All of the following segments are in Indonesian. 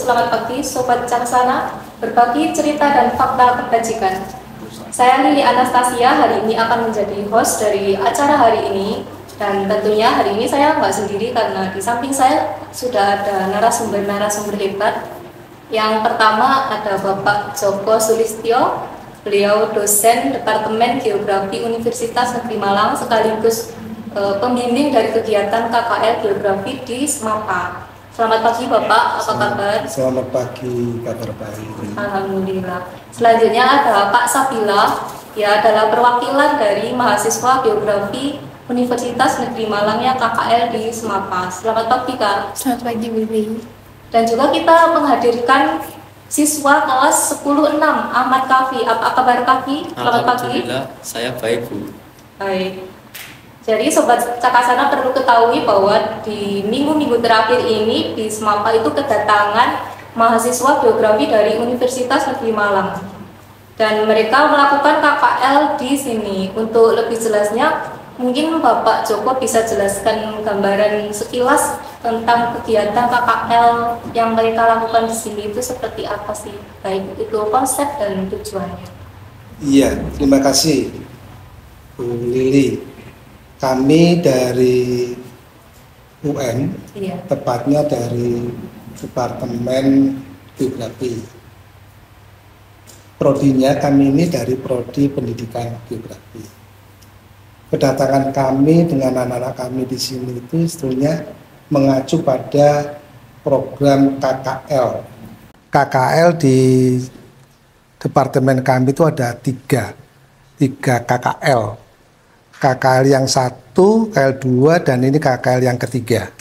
selamat pagi Sobat Caksana, berbagi cerita dan fakta kebajikan. Saya Lili Anastasia hari ini akan menjadi host dari acara hari ini. Dan tentunya hari ini saya nggak sendiri karena di samping saya sudah ada narasumber hebat. Yang pertama ada Bapak Joko Sulistyo, beliau dosen Departemen Geografi Universitas Negeri Malang sekaligus pembimbing dari kegiatan KKL Geografi di SMAPA. Selamat pagi Bapak, apa kabar? Selamat pagi, kabar baik. Alhamdulillah. Selanjutnya ada Pak Sabila, ya adalah perwakilan dari mahasiswa Geografi Universitas Negeri Malang yang KKL di SMAPA. Selamat pagi Kak. Selamat pagi Bibi. Dan juga kita menghadirkan siswa kelas 10-6 Ahmad Kafi. Apa kabar Kafi? Selamat pagi. Alhamdulillah, saya baik Bu. Baik. Jadi Sobat Cakasana perlu ketahui bahwa di minggu-minggu terakhir ini di SMAPA itu kedatangan mahasiswa geografi dari Universitas Negeri Malang. Dan mereka melakukan KKL di sini. Untuk lebih jelasnya, mungkin Bapak Joko bisa jelaskan gambaran sekilas tentang kegiatan KKL yang mereka lakukan di sini itu seperti apa sih? Baik itu konsep dan tujuannya. Iya, terima kasih Bu Lili. Kami dari UM, tepatnya dari Departemen Geografi. Prodinya kami ini dari Prodi Pendidikan Geografi. Kedatangan kami dengan anak-anak kami di sini itu sebetulnya mengacu pada program KKL. KKL di departemen kami itu ada tiga KKL. KKL yang 1, KKL 2, dan ini KKL yang ketiga.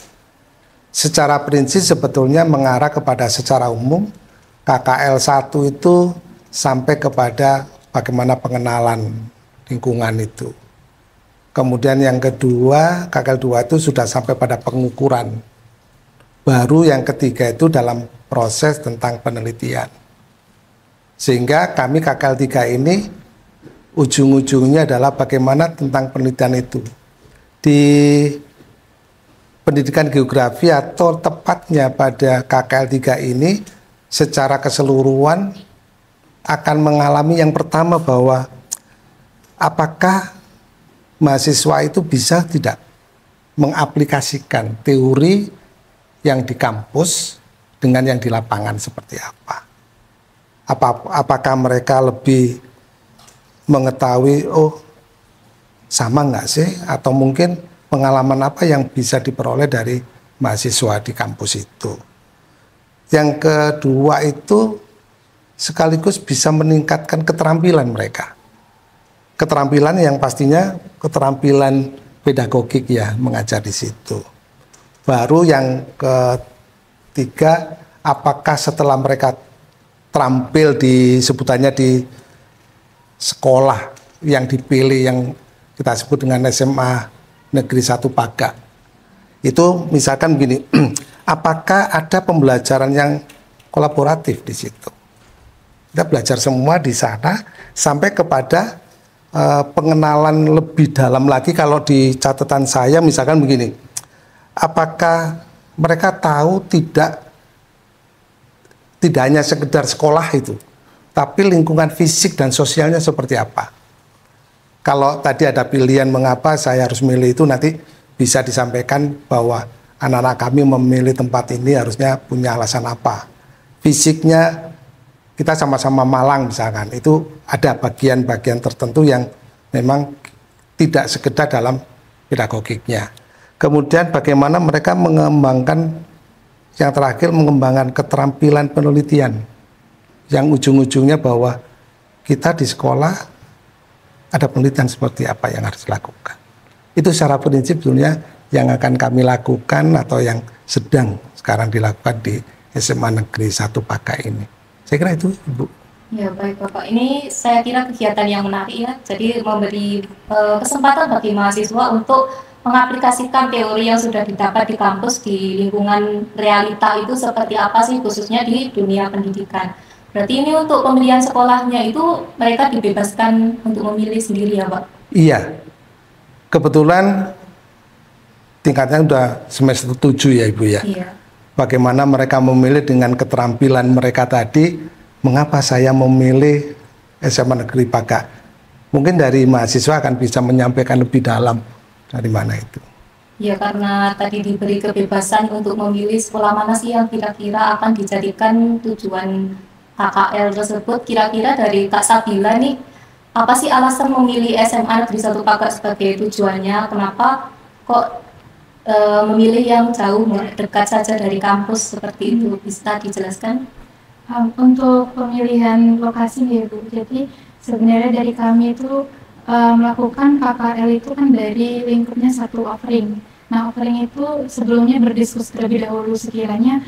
Secara prinsip sebetulnya mengarah kepada secara umum, KKL 1 itu sampai kepada bagaimana pengenalan lingkungan itu. Kemudian yang kedua, KKL 2 itu sudah sampai pada pengukuran. Baru yang ketiga itu dalam proses tentang penelitian. Sehingga kami KKL 3 ini ujung-ujungnya adalah bagaimana tentang penelitian itu. Di pendidikan geografi atau tepatnya pada KKL 3 ini secara keseluruhan akan mengalami yang pertama bahwa apakah mahasiswa itu bisa tidak mengaplikasikan teori yang di kampus dengan yang di lapangan seperti apa. Apakah mereka lebih mengetahui, oh sama nggak sih, atau mungkin pengalaman apa yang bisa diperoleh dari mahasiswa di kampus itu. Yang kedua itu sekaligus bisa meningkatkan keterampilan mereka. Keterampilan yang pastinya keterampilan pedagogik ya, mengajar di situ. Baru yang ketiga, apakah setelah mereka terampil di sebutannya di sekolah yang dipilih yang kita sebut dengan SMA Negeri 1 Paga. Itu misalkan begini, apakah ada pembelajaran yang kolaboratif di situ? Kita belajar semua di sana sampai kepada pengenalan lebih dalam lagi. Kalau di catatan saya misalkan begini, apakah mereka tahu tidak hanya sekedar sekolah itu, tapi lingkungan fisik dan sosialnya seperti apa. Kalau tadi ada pilihan mengapa saya harus milih itu, nanti bisa disampaikan bahwa anak-anak kami memilih tempat ini harusnya punya alasan apa. Fisiknya kita sama-sama Malang misalkan, itu ada bagian-bagian tertentu yang memang tidak sekedar dalam pedagogiknya. Kemudian bagaimana mereka mengembangkan, yang terakhir mengembangkan keterampilan penelitian. Yang ujung-ujungnya bahwa kita di sekolah ada penelitian seperti apa yang harus dilakukan. Itu secara prinsip sebetulnya yang akan kami lakukan atau yang sedang sekarang dilakukan di SMA Negeri 1 Paga ini. Saya kira itu Ibu. Ya baik Bapak, ini saya kira kegiatan yang menarik ya. Jadi memberi kesempatan bagi mahasiswa untuk mengaplikasikan teori yang sudah didapat di kampus di lingkungan realita itu seperti apa sih, khususnya di dunia pendidikan. Berarti ini untuk pemilihan sekolahnya itu mereka dibebaskan untuk memilih sendiri ya Pak? Iya, kebetulan tingkatnya udah semester 7 ya Ibu ya. Iya. bagaimana mereka memilih dengan keterampilan mereka tadi, mengapa saya memilih SMA Negeri Paga. Mungkin dari mahasiswa akan bisa menyampaikan lebih dalam dari mana itu. Ya, karena tadi diberi kebebasan untuk memilih sekolah mana sih yang kira-kira akan dijadikan tujuan KKL tersebut. Kira-kira dari Kak Sabila nih, apa sih alasan memilih SMA Negeri 1 Paga sebagai tujuannya? Kenapa kok memilih yang jauh, dekat saja dari kampus seperti itu? Bisa dijelaskan? Untuk pemilihan lokasi ya Bu, jadi sebenarnya dari kami itu melakukan KKL itu kan dari lingkupnya satu offering. Nah, offering itu sebelumnya berdiskusi terlebih dahulu sekiranya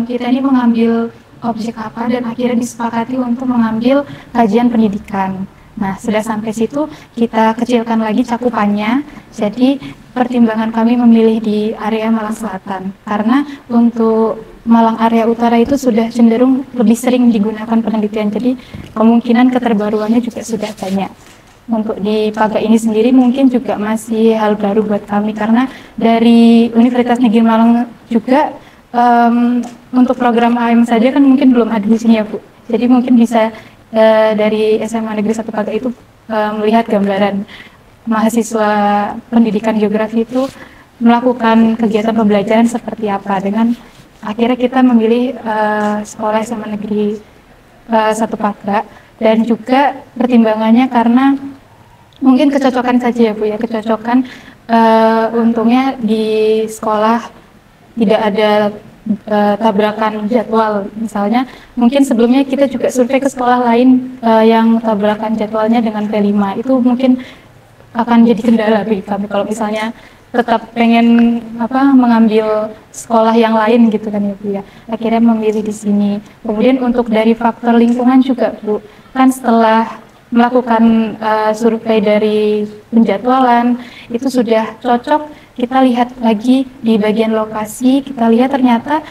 kita ini mengambil objek apa, dan akhirnya disepakati untuk mengambil kajian pendidikan. Nah, sudah sampai situ kita kecilkan lagi cakupannya. Jadi pertimbangan kami memilih di area Malang Selatan karena untuk Malang area utara itu sudah cenderung lebih sering digunakan penelitian. Jadi kemungkinan keterbaruannya juga sudah banyak. Untuk di Paga ini sendiri mungkin juga masih hal baru buat kami karena dari Universitas Negeri Malang juga untuk program AM saja kan mungkin belum ada di sini ya Bu. Jadi mungkin bisa dari SMA Negeri 1 Paga itu melihat gambaran mahasiswa pendidikan geografi itu melakukan kegiatan pembelajaran seperti apa. Dengan akhirnya kita memilih sekolah SMA Negeri 1 Paga, dan juga pertimbangannya karena mungkin kecocokan saja ya Bu ya, kecocokan untungnya di sekolah tidak ada tabrakan jadwal. Misalnya mungkin sebelumnya kita juga survei ke sekolah lain yang tabrakan jadwalnya dengan P5 itu mungkin akan jadi kendala bagi kami kalau misalnya tetap pengen mengambil sekolah yang lain gitu kan ya Bu ya. Akhirnya memilih di sini. Kemudian untuk dari faktor lingkungan juga Bu, kan setelah melakukan survei dari penjadwalan itu sudah cocok. Kita lihat lagi di bagian lokasi, kita lihat ternyata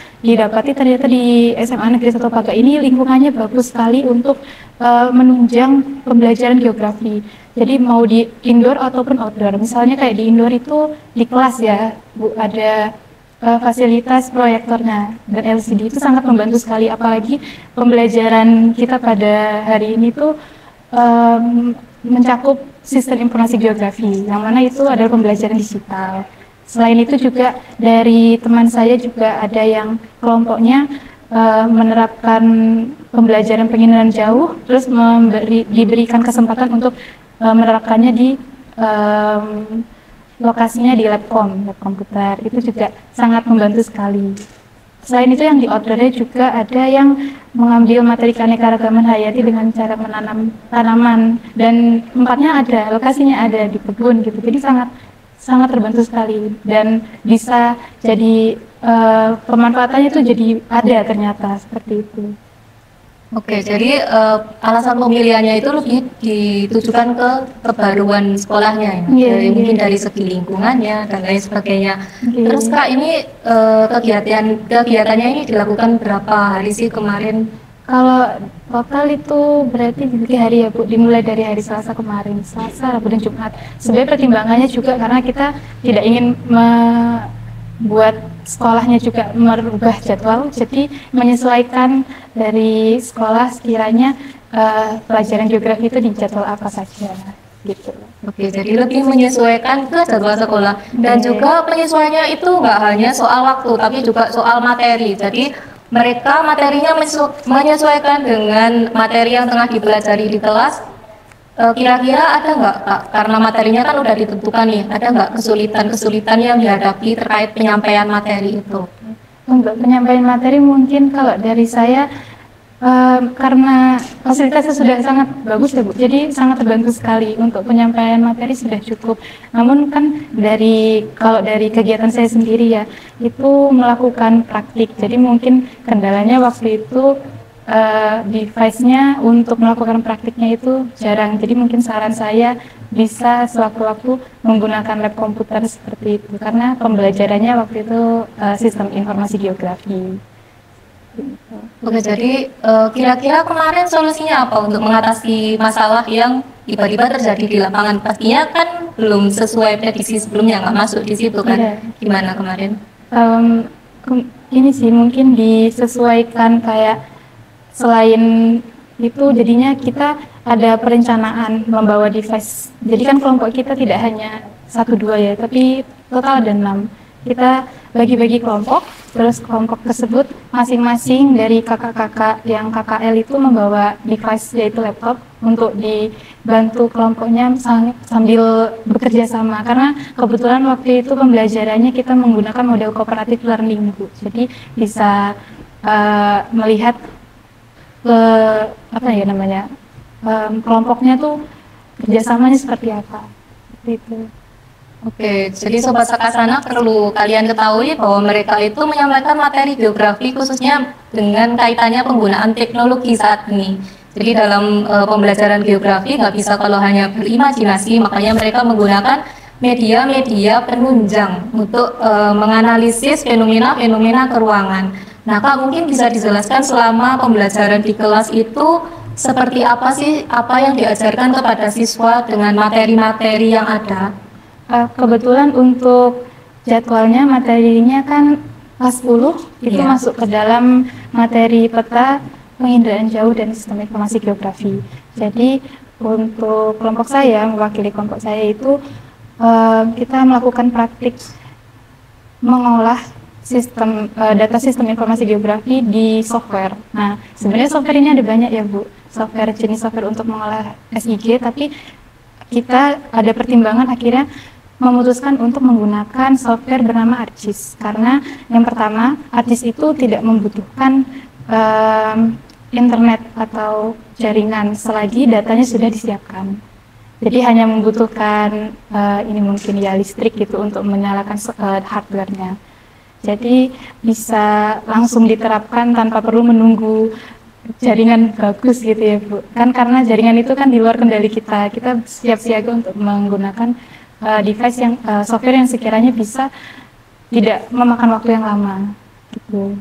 ternyata di SMA Negeri 1 Paga ini lingkungannya bagus sekali untuk menunjang pembelajaran geografi. Jadi mau di indoor ataupun outdoor. Misalnya kayak di indoor itu di kelas ya Bu, ada fasilitas proyektornya dan LCD itu sangat membantu sekali. Apalagi pembelajaran kita pada hari ini tuh mencakup sistem informasi geografi, yang mana itu adalah pembelajaran digital. Selain itu juga dari teman saya juga ada yang kelompoknya menerapkan pembelajaran penginderaan jauh, terus diberikan kesempatan untuk menerapkannya di lokasinya di lab komputer. Itu juga sangat membantu sekali. Selain itu yang di outdoor-nya juga ada yang mengambil materi keanekaragaman hayati dengan cara menanam tanaman, dan tempatnya ada, lokasinya ada di kebun gitu. Jadi sangat terbantu sekali, dan bisa jadi pemanfaatannya itu jadi ada ternyata seperti itu. Oke, jadi alasan pemilihannya itu lebih ditujukan ke kebaruan sekolahnya ya, mungkin dari segi lingkungannya dan lain sebagainya. Terus Kak, ini kegiatannya ini dilakukan berapa hari sih kemarin? Kalau total itu berarti 3 hari ya Bu, dimulai dari hari Selasa kemarin, Selasa, Rabu dan Jumat. Sebenarnya pertimbangannya juga karena kita tidak ingin buat sekolahnya juga merubah jadwal, jadi menyesuaikan dari sekolah sekiranya pelajaran geografi itu di jadwal apa saja gitu. Oke, jadi lebih menyesuaikan ke jadwal sekolah, dan juga penyesuaiannya itu nggak hanya soal waktu tapi juga soal materi. Jadi mereka materinya menyesuaikan dengan materi yang tengah dipelajari di kelas. Kira-kira ada nggak Kak, karena materinya kan udah ditentukan nih, ada nggak kesulitan yang dihadapi terkait penyampaian materi itu? Untuk penyampaian materi mungkin kalau dari saya karena fasilitasnya sudah sangat bagus ya Bu, jadi sangat terbantu sekali untuk penyampaian materi sudah cukup. Namun kan kalau dari kegiatan saya sendiri ya, itu melakukan praktik, jadi mungkin kendalanya waktu itu device-nya untuk melakukan praktiknya itu jarang. Jadi mungkin saran saya bisa sewaktu-waktu menggunakan lab komputer seperti itu, karena pembelajarannya waktu itu sistem informasi geografi. Oke, jadi kira-kira kemarin solusinya apa untuk mengatasi masalah yang tiba-tiba terjadi di lapangan? Pastinya kan belum sesuai prediksi sebelumnya, nggak masuk di situ kan? Gimana kemarin? ini sih mungkin disesuaikan kayak selain itu jadinya kita ada perencanaan membawa device. Jadi kan kelompok kita tidak hanya 1-2 ya, tapi total ada 6. Kita bagi-bagi kelompok, terus kelompok tersebut masing-masing dari kakak-kakak yang KKL itu membawa device yaitu laptop untuk dibantu kelompoknya sambil bekerja sama. Karena kebetulan waktu itu pembelajarannya kita menggunakan model cooperative learning, Bu. Jadi bisa melihat kelompoknya tuh kerjasamanya seperti apa, seperti itu. Oke, jadi Sobat Sakasana perlu kalian ketahui bahwa mereka itu menyampaikan materi geografi khususnya dengan kaitannya penggunaan teknologi saat ini. Jadi dalam pembelajaran geografi nggak bisa kalau hanya berimajinasi, makanya mereka menggunakan media-media penunjang untuk menganalisis fenomena-fenomena keruangan. Nah, Kak, mungkin bisa dijelaskan selama pembelajaran di kelas itu seperti apa sih, apa yang diajarkan kepada siswa dengan materi-materi yang ada? Kebetulan untuk jadwalnya materinya kan kelas 10 itu masuk ke dalam materi peta penginderaan jauh dan sistem informasi geografi. Jadi untuk kelompok saya, mewakili kelompok saya itu kita melakukan praktik mengolah sistem data sistem informasi geografi di software. Nah, sebenarnya software ini ada banyak ya, Bu. Jenis software untuk mengolah SIG, tapi kita ada pertimbangan akhirnya memutuskan untuk menggunakan software bernama ArcGIS karena yang pertama ArcGIS itu tidak membutuhkan internet atau jaringan selagi datanya sudah disiapkan. Jadi hanya membutuhkan ini mungkin ya listrik gitu untuk menyalakan hardware-nya. Jadi bisa langsung diterapkan tanpa perlu menunggu jaringan bagus gitu ya, Bu. Kan karena jaringan itu kan di luar kendali kita. Kita siap siaga untuk menggunakan device yang software yang sekiranya bisa tidak memakan waktu yang lama gitu.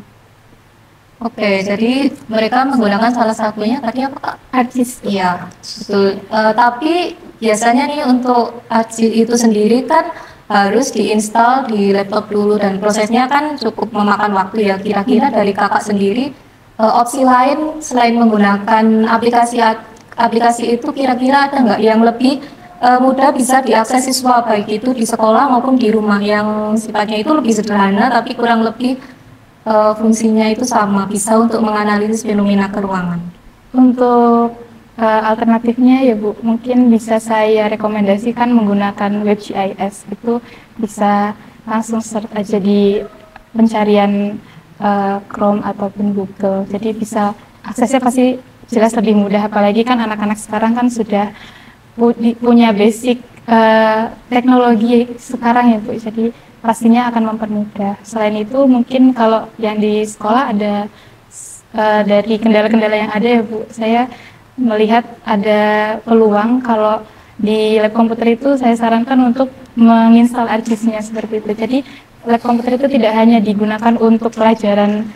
Oke, jadi mereka menggunakan salah satunya tadi apa, Kak? ArcGIS. Iya, betul. Tapi biasanya nih untuk ArcGIS itu sendiri kan harus diinstal di laptop dulu dan prosesnya kan cukup memakan waktu ya. Kira-kira dari Kakak sendiri opsi lain selain menggunakan aplikasi itu kira-kira ada nggak yang lebih mudah bisa diakses siswa baik itu di sekolah maupun di rumah yang sifatnya itu lebih sederhana tapi kurang lebih fungsinya itu sama, bisa untuk menganalisis fenomena keruangan. Untuk alternatifnya ya Bu, mungkin bisa saya rekomendasikan menggunakan WebGIS. Itu bisa langsung search aja di pencarian Chrome ataupun Google. Jadi bisa aksesnya pasti jelas lebih mudah, apalagi kan anak-anak sekarang kan sudah punya basic teknologi sekarang ya Bu, jadi pastinya akan mempermudah. Selain itu mungkin kalau yang di sekolah ada dari kendala-kendala yang ada ya Bu, saya melihat ada peluang kalau di lab komputer itu saya sarankan untuk menginstal ArcGIS-nya seperti itu. Jadi lab komputer itu tidak hanya digunakan untuk pelajaran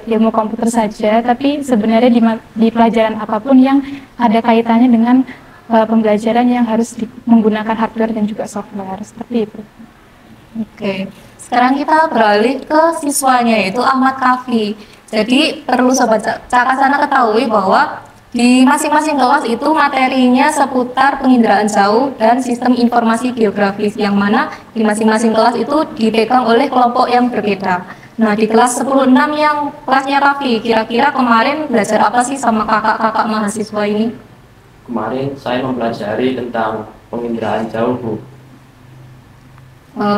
ilmu komputer saja, tapi sebenarnya di pelajaran apapun yang ada kaitannya dengan pembelajaran yang harus menggunakan hardware dan juga software, seperti itu. Oke, sekarang kita beralih ke siswanya yaitu Ahmad Kafi. Jadi perlu Sobat Cakasana ketahui bahwa di masing-masing kelas itu materinya seputar penginderaan jauh dan sistem informasi geografis, yang mana di masing-masing kelas itu dipegang oleh kelompok yang berbeda. Nah, di kelas 10-6 yang kelasnya Kafi, kira-kira kemarin belajar apa sih sama kakak-kakak mahasiswa ini? Kemarin saya mempelajari tentang penginderaan jauh, Bu.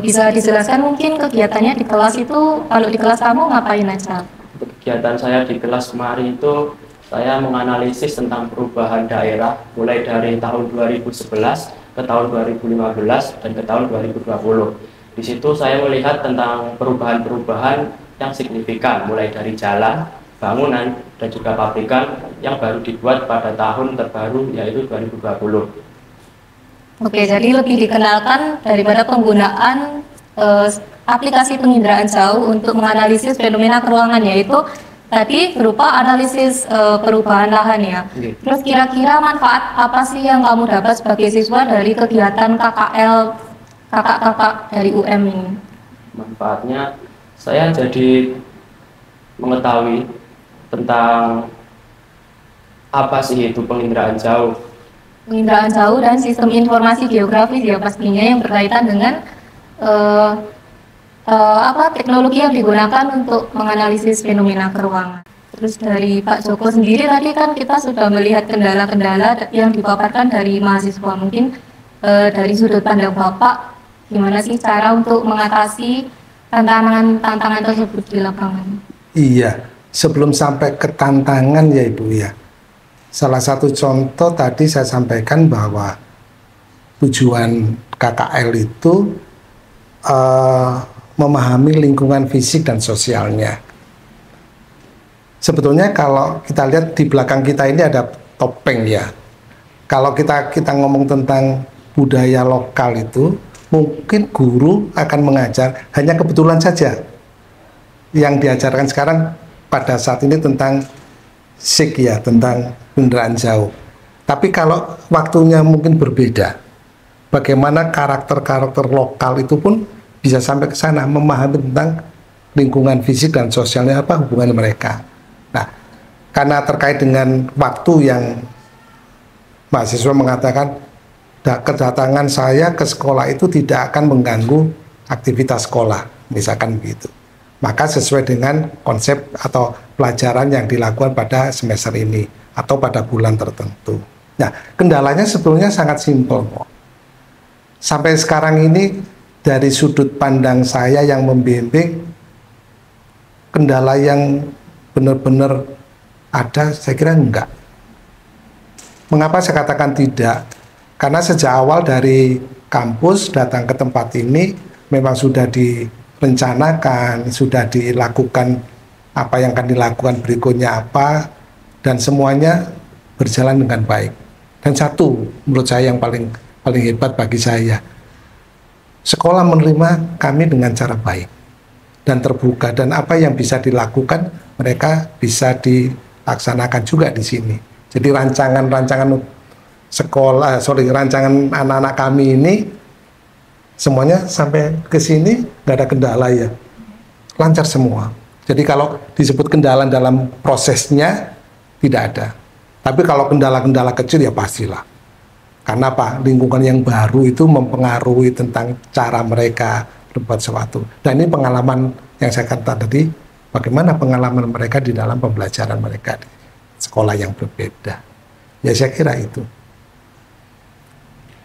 Bisa dijelaskan mungkin kegiatannya di kelas itu, kalau di kelas kamu ngapain aja? Kegiatan saya di kelas kemarin itu, saya menganalisis tentang perubahan daerah, mulai dari tahun 2011 ke tahun 2015 dan ke tahun 2020. Di situ saya melihat tentang perubahan-perubahan yang signifikan, mulai dari jalan, bangunan, dan juga pabrikan yang baru dibuat pada tahun terbaru yaitu 2020. Oke, jadi lebih dikenalkan daripada penggunaan aplikasi penginderaan jauh untuk menganalisis fenomena keruangan, yaitu tadi berupa analisis perubahan lahan ya. Terus kira-kira manfaat apa sih yang kamu dapat sebagai siswa dari kegiatan KKL kakak-kakak dari UM ini? Manfaatnya saya jadi mengetahui tentang apa sih itu penginderaan jauh. Penginderaan jauh dan sistem informasi geografis ya pastinya yang berkaitan dengan teknologi yang digunakan untuk menganalisis fenomena keruangan. Terus dari Pak Joko sendiri tadi kan kita sudah melihat kendala-kendala yang dipaparkan dari mahasiswa. Mungkin dari sudut pandang Bapak, gimana sih cara untuk mengatasi tantangan-tantangan tersebut di lapangan? Iya, sebelum sampai ke tantangan ya Ibu ya, salah satu contoh tadi saya sampaikan bahwa tujuan KKL itu memahami lingkungan fisik dan sosialnya. Sebetulnya kalau kita lihat di belakang kita ini ada topeng ya. Kalau kita ngomong tentang budaya lokal itu, mungkin guru akan mengajar, hanya kebetulan saja yang diajarkan sekarang pada saat ini tentang SIG ya, tentang penginderaan jauh. Tapi kalau waktunya mungkin berbeda, bagaimana karakter-karakter lokal itu pun bisa sampai ke sana, memahami tentang lingkungan fisik dan sosialnya apa hubungan mereka. Nah, karena terkait dengan waktu yang mahasiswa mengatakan kedatangan saya ke sekolah itu tidak akan mengganggu aktivitas sekolah, misalkan begitu. Maka sesuai dengan konsep atau pelajaran yang dilakukan pada semester ini atau pada bulan tertentu. Nah, kendalanya sebetulnya sangat simpel. Sampai sekarang ini dari sudut pandang saya yang membimbing, kendala yang benar-benar ada, saya kira enggak. Mengapa saya katakan tidak? Karena sejak awal dari kampus datang ke tempat ini memang sudah direncanakan, sudah dilakukan apa yang akan dilakukan berikutnya apa, dan semuanya berjalan dengan baik. Dan satu menurut saya yang paling hebat bagi saya, sekolah menerima kami dengan cara baik dan terbuka, dan apa yang bisa dilakukan mereka bisa dilaksanakan juga di sini. Jadi rancangan rancangan anak-anak kami ini semuanya sampai ke sini nggak ada kendala ya, lancar semua. Jadi kalau disebut kendala dalam prosesnya tidak ada, tapi kalau kendala-kendala kecil ya pastilah. Karena apa? Lingkungan yang baru itu mempengaruhi tentang cara mereka berbuat sesuatu. Dan ini pengalaman yang saya katakan tadi, bagaimana pengalaman mereka di dalam pembelajaran mereka di sekolah yang berbeda. Ya saya kira itu.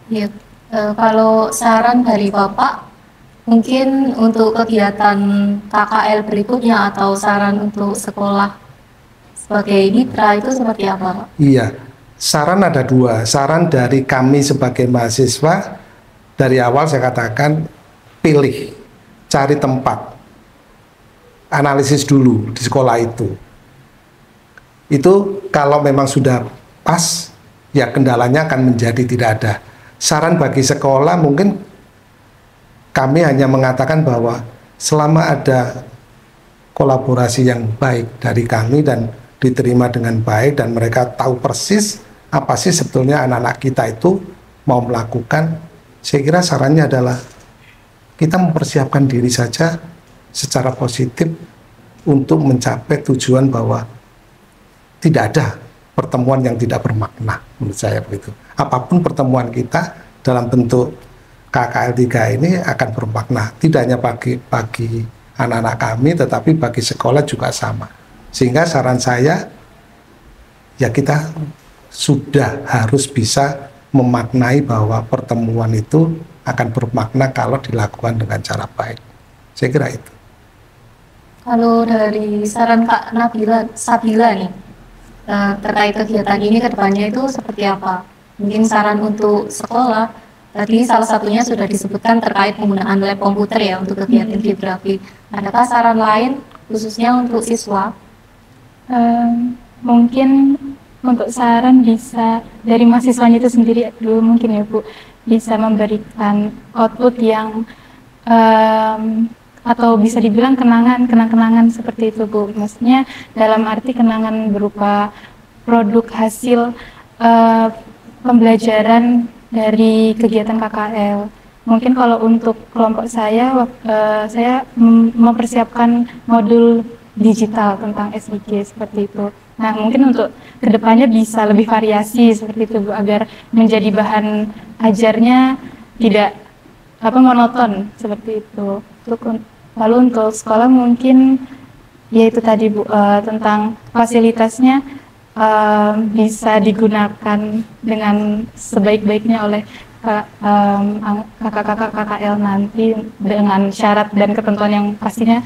Ya, kalau saran dari Bapak, mungkin untuk kegiatan KKL berikutnya atau saran untuk sekolah sebagai mitra itu seperti apa, Pak? Iya. Saran ada dua. Saran dari kami sebagai mahasiswa, dari awal saya katakan pilih, cari tempat, analisis dulu di sekolah itu. Itu kalau memang sudah pas, ya kendalanya akan menjadi tidak ada. Saran bagi sekolah mungkin kami hanya mengatakan bahwa selama ada kolaborasi yang baik dari kami dan diterima dengan baik dan mereka tahu persis apa sih sebetulnya anak-anak kita itu mau melakukan, saya kira sarannya adalah kita mempersiapkan diri saja secara positif untuk mencapai tujuan bahwa tidak ada pertemuan yang tidak bermakna, menurut saya begitu. Apapun pertemuan kita dalam bentuk KKL 3 ini akan bermakna, tidak hanya bagi anak-anak kami, tetapi bagi sekolah juga sama. Sehingga saran saya, ya kita sudah harus bisa memaknai bahwa pertemuan itu akan bermakna kalau dilakukan dengan cara baik. Saya kira itu. Kalau dari saran Kak Sabila nih, terkait kegiatan ini ke depannya itu seperti apa? Mungkin saran untuk sekolah, tadi salah satunya sudah disebutkan terkait penggunaan lab komputer ya untuk kegiatan geografi. Adakah saran lain khususnya untuk siswa? Mungkin untuk saran bisa dari mahasiswanya itu sendiri dulu mungkin ya Bu, bisa memberikan output yang atau bisa dibilang kenang-kenangan seperti itu Bu. Maksudnya dalam arti kenangan berupa produk hasil pembelajaran dari kegiatan KKL. Mungkin kalau untuk kelompok saya, saya mempersiapkan modul digital tentang SDG seperti itu. Nah, mungkin untuk kedepannya bisa lebih variasi seperti itu, Bu, agar menjadi bahan ajarnya tidak monoton seperti itu. Lalu untuk sekolah mungkin yaitu tadi, Bu, tentang fasilitasnya bisa digunakan dengan sebaik-baiknya oleh kakak-kakak KKL nanti dengan syarat dan ketentuan yang pastinya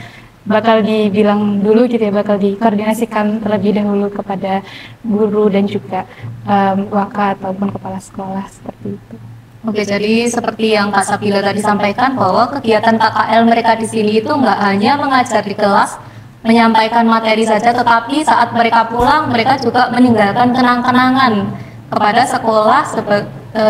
bakal dibilang dulu gitu ya, bakal dikoordinasikan terlebih dahulu kepada guru dan juga waka ataupun kepala sekolah seperti itu. Oke, jadi seperti yang Kak Sabila tadi sampaikan bahwa kegiatan KKL mereka di sini itu nggak hanya mengajar di kelas, menyampaikan materi saja, tetapi saat mereka pulang mereka juga meninggalkan kenang-kenangan kepada sekolah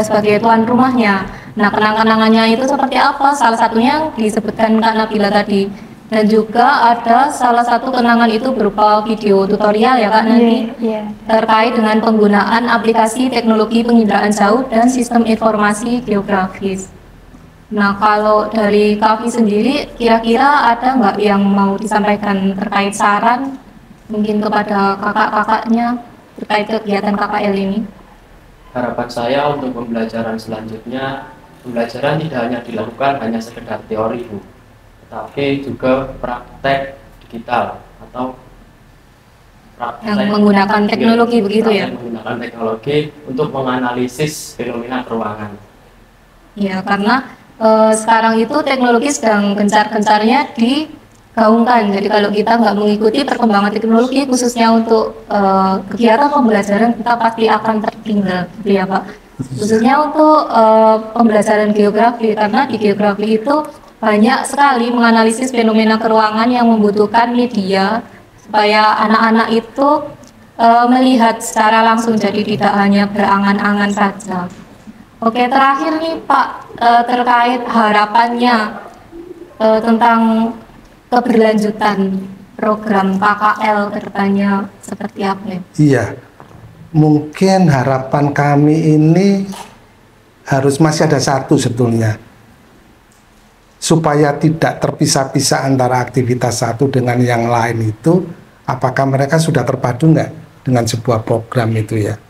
sebagai tuan rumahnya. Nah, kenang-kenangannya itu seperti apa? Salah satunya yang disebutkan Kak Nabila tadi. Dan juga ada salah satu kenangan itu berupa video tutorial ya Kak nanti terkait dengan penggunaan aplikasi teknologi penginderaan jauh dan sistem informasi geografis. Nah, kalau dari Kavi sendiri, kira-kira ada nggak yang mau disampaikan terkait saran mungkin kepada kakak-kakaknya terkait kegiatan KKL ini? Harapan saya untuk pembelajaran selanjutnya, pembelajaran tidak hanya dilakukan hanya sekedar teori, Bu, tetapi juga praktek digital atau praktek yang menggunakan teknologi begitu ya? Menggunakan teknologi untuk menganalisis fenomena ruangan. Ya, karena sekarang itu teknologi sedang gencar-gencarnya digaungkan. Jadi kalau kita nggak mengikuti perkembangan teknologi, khususnya untuk kegiatan pembelajaran, kita pasti akan tertinggal, gitu ya Pak. Khususnya untuk pembelajaran geografi, karena di geografi itu banyak sekali menganalisis fenomena keruangan yang membutuhkan media supaya anak-anak itu melihat secara langsung, jadi tidak hanya berangan-angan saja. Oke, terakhir nih Pak, terkait harapannya tentang keberlanjutan program KKL ke depannya seperti apa? Iya, mungkin harapan kami ini harus masih ada satu sebetulnya, supaya tidak terpisah-pisah antara aktivitas satu dengan yang lain itu, apakah mereka sudah terpadu nggak dengan sebuah program itu ya,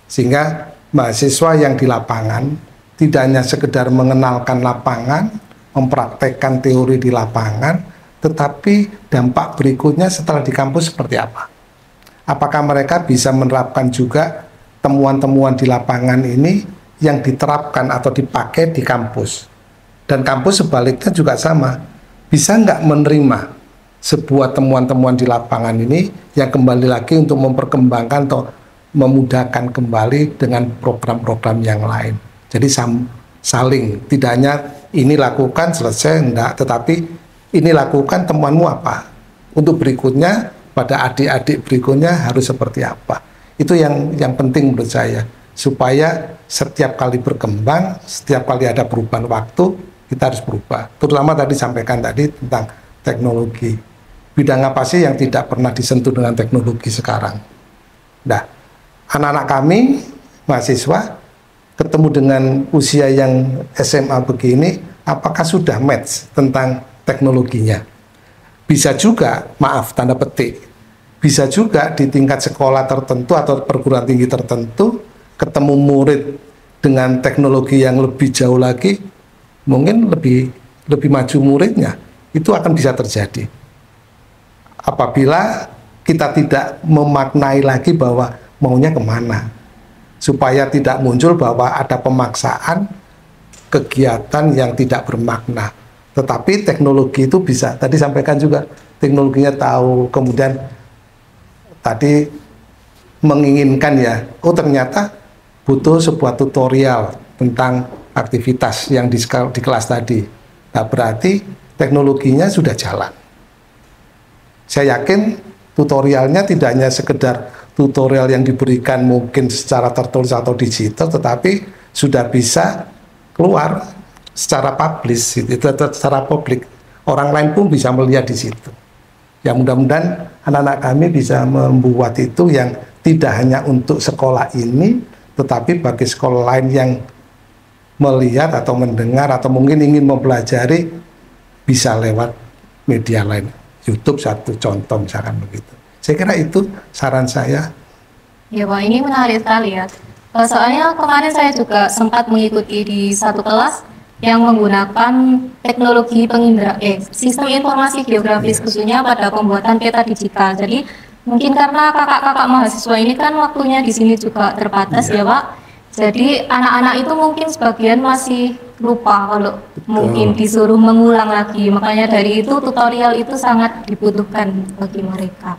sehingga mahasiswa yang di lapangan tidak hanya sekedar mengenalkan lapangan, mempraktekkan teori di lapangan, tetapi dampak berikutnya setelah di kampus seperti apa. Apakah mereka bisa menerapkan juga temuan-temuan di lapangan ini yang diterapkan atau dipakai di kampus. Dan kampus sebaliknya juga sama, bisa nggak menerima sebuah temuan-temuan di lapangan ini yang kembali lagi untuk memperkembangkan atau memudahkan kembali dengan program-program yang lain. Jadi saling, tidak hanya ini lakukan selesai, enggak, tetapi ini lakukan temuanmu apa. Untuk berikutnya, pada adik-adik berikutnya harus seperti apa. Itu yang penting menurut saya, supaya setiap kali berkembang, setiap kali ada perubahan waktu, kita harus berubah. Terutama tadi sampaikan tadi tentang teknologi. Bidang apa sih yang tidak pernah disentuh dengan teknologi sekarang? Nah, anak-anak kami, mahasiswa, ketemu dengan usia yang SMA begini, apakah sudah match tentang teknologinya? Bisa juga, maaf, tanda petik, bisa juga di tingkat sekolah tertentu atau perguruan tinggi tertentu, ketemu murid dengan teknologi yang lebih jauh lagi, mungkin lebih maju muridnya, itu akan bisa terjadi. Apabila kita tidak memaknai lagi bahwa maunya kemana, supaya tidak muncul bahwa ada pemaksaan kegiatan yang tidak bermakna. Tetapi teknologi itu bisa, tadi sampaikan juga, teknologinya tahu, kemudian tadi menginginkan ya, oh ternyata butuh sebuah tutorial tentang aktivitas yang di kelas tadi. Nah, berarti teknologinya sudah jalan. Saya yakin tutorialnya tidak hanya sekedar tutorial yang diberikan mungkin secara tertulis atau digital, tetapi sudah bisa keluar secara publish, secara publik. Orang lain pun bisa melihat di situ. Ya, mudah-mudahan anak-anak kami bisa membuat itu yang tidak hanya untuk sekolah ini, tetapi bagi sekolah lain yang melihat atau mendengar atau mungkin ingin mempelajari bisa lewat media lain, YouTube satu contoh misalkan begitu. Saya kira itu saran saya. Ya Pak, ini menarik sekali ya. Soalnya kemarin saya juga sempat mengikuti di satu kelas yang menggunakan teknologi sistem informasi geografis khususnya pada pembuatan peta digital. Jadi mungkin karena kakak-kakak mahasiswa ini kan waktunya di sini juga terbatas ya Pak. Jadi anak-anak itu mungkin sebagian masih lupa kalau mungkin disuruh mengulang lagi. Makanya dari itu tutorial itu sangat dibutuhkan bagi mereka.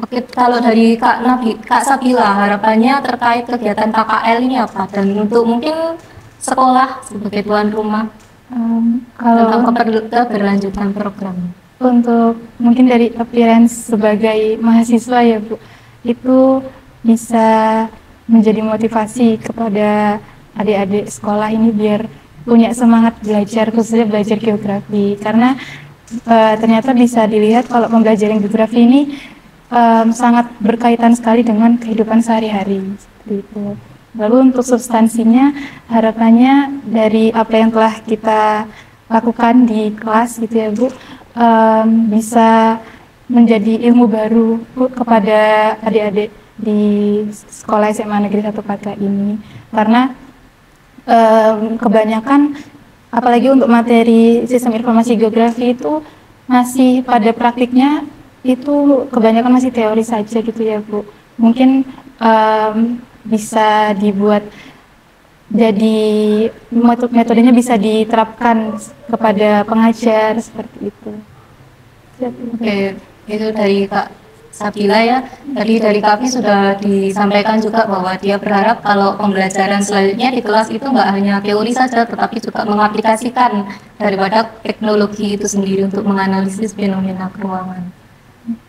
Oke, kalau dari Kak Sabila, harapannya terkait kegiatan KKL ini apa? Dan untuk mungkin sekolah sebagai tuan rumah Kalau tentang keberlanjutan program. untuk mungkin dari appearance sebagai mahasiswa ya Bu, itu bisa menjadi motivasi kepada adik-adik sekolah ini biar punya semangat belajar, khususnya belajar geografi, karena ternyata bisa dilihat kalau pembelajaran geografi ini sangat berkaitan sekali dengan kehidupan sehari-hari seperti itu. Lalu untuk substansinya, harapannya dari apa yang telah kita lakukan di kelas gitu ya Bu, bisa menjadi ilmu baru kepada adik-adik di sekolah SMA Negeri 1 Patra ini, karena kebanyakan apalagi untuk materi sistem informasi geografi itu masih pada praktiknya itu kebanyakan masih teori saja gitu ya Bu. Mungkin bisa dibuat jadi metodenya bisa diterapkan kepada pengajar seperti itu. Oke, itu dari Kak Sabila ya. Tadi dari Kavi sudah disampaikan juga bahwa dia berharap kalau pembelajaran selanjutnya di kelas itu nggak hanya teori saja, tetapi juga mengaplikasikan daripada teknologi itu sendiri untuk menganalisis fenomena keuangan.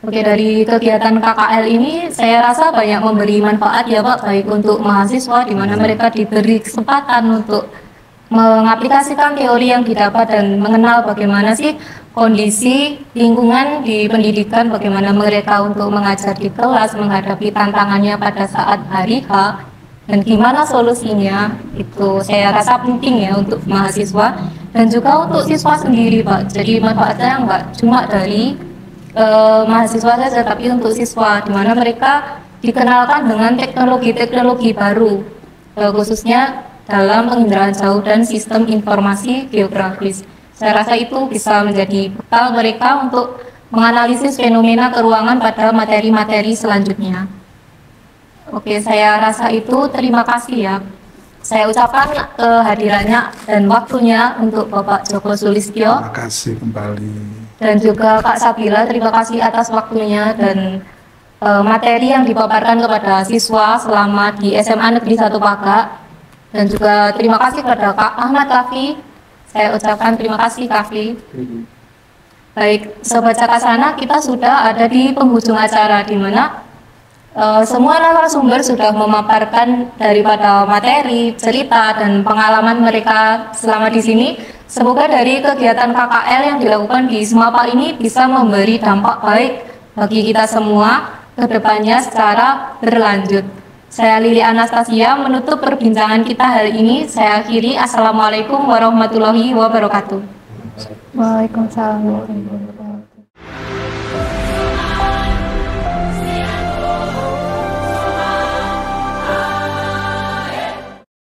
Oke, dari kegiatan KKL ini saya rasa banyak memberi manfaat ya Pak, baik untuk mahasiswa di mana mereka diberi kesempatan untuk mengaplikasikan teori yang didapat dan mengenal bagaimana sih kondisi lingkungan di pendidikan, bagaimana mereka untuk mengajar di kelas, menghadapi tantangannya pada saat hari H, dan gimana solusinya. Itu saya rasa penting ya untuk mahasiswa dan juga untuk siswa sendiri Pak. Jadi manfaatnya nggak cuma dari mahasiswa saja, tapi untuk siswa, di mana mereka dikenalkan dengan teknologi-teknologi baru, khususnya dalam penginderaan jauh dan sistem informasi geografis. Saya rasa itu bisa menjadi bekal mereka untuk menganalisis fenomena keuangan pada materi-materi selanjutnya. Oke, saya rasa itu terima kasih ya. Saya ucapkan kehadirannya dan waktunya untuk Bapak Joko Sulistyo. Terima kasih kembali. Dan juga Kak Sabila, terima kasih atas waktunya dan materi yang dipaparkan kepada siswa selama di SMA Negeri 1 Pagak. Dan juga terima kasih kepada Kak Ahmad Kafi. Saya ucapkan terima kasih Kafi. Baik, Sobat Cakasana, kita sudah ada di penghujung acara di mana semua narasumber sudah memaparkan daripada materi, cerita, dan pengalaman mereka selama di sini. Semoga dari kegiatan KKL yang dilakukan di Semapa ini bisa memberi dampak baik bagi kita semua ke depannya secara berlanjut. Saya Lili Anastasia menutup perbincangan kita hari ini. Saya akhiri. Assalamualaikum warahmatullahi wabarakatuh. Waalaikumsalam.